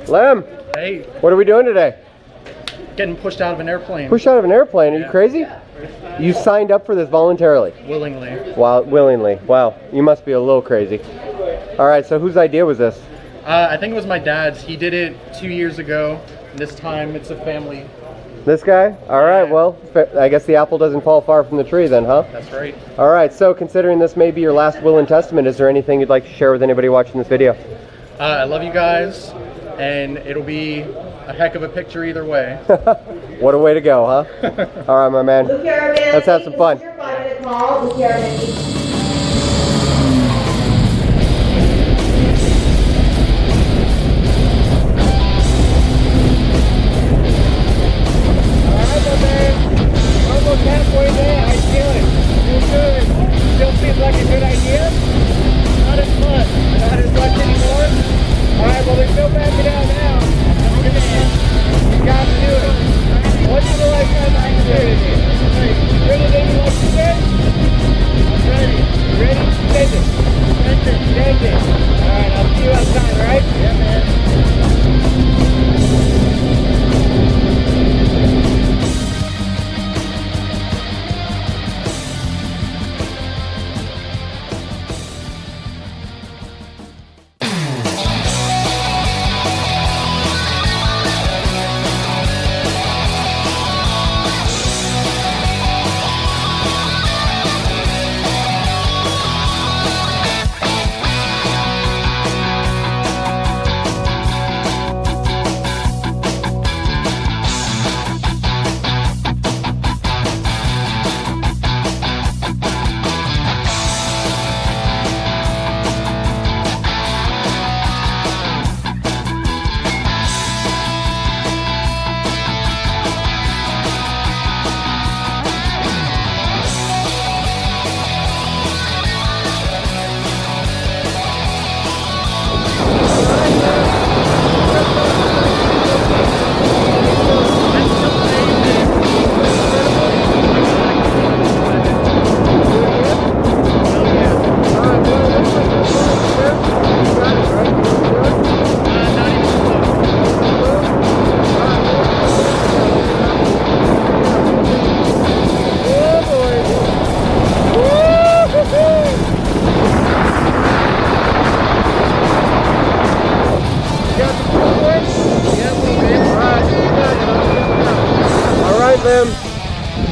Lem, Hey, what are we doing today? getting pushed out of an airplane. Pushed out of an airplane? Are you crazy? You signed up for this voluntarily? Willingly. Wow, willingly. Wow, you must be a little crazy. All right, so whose idea was this? I think it was my dad's. He did it 2 years ago. This time it's a family. This guy? All right, well, I guess the apple doesn't fall far from the tree then, huh? That's right. All right, so considering this may be your last will and testament, is there anything you'd like to share with anybody watching this video? I love you guys, and it'll be a heck of a picture either way. What a way to go, huh? All right, my man. Let's have some fun. Halfway there, I feel it. Feel good. Still seems like a good idea. Not as much. Not as much anymore. Alright, well there's no backing out now. You got to do it. What's the right time to do it? Ready, baby, like you said? I'm ready. Ready? Send it. Send it. Alright, I'll see you outside, alright? Yeah, man.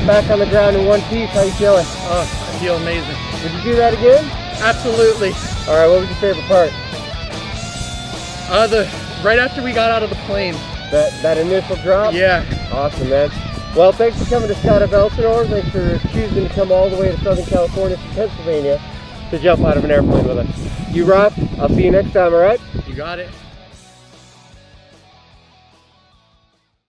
Back on the ground in one piece. How you feeling? Oh, I feel amazing. Would you do that again? Absolutely. All right, what was your favorite part? Right after we got out of the plane. That initial drop? Yeah. Awesome, man. Well, thanks for coming to Skydive Elsinore. Thanks for choosing to come all the way to Southern California from Pennsylvania to jump out of an airplane with us. You rock. I'll see you next time, all right? You got it.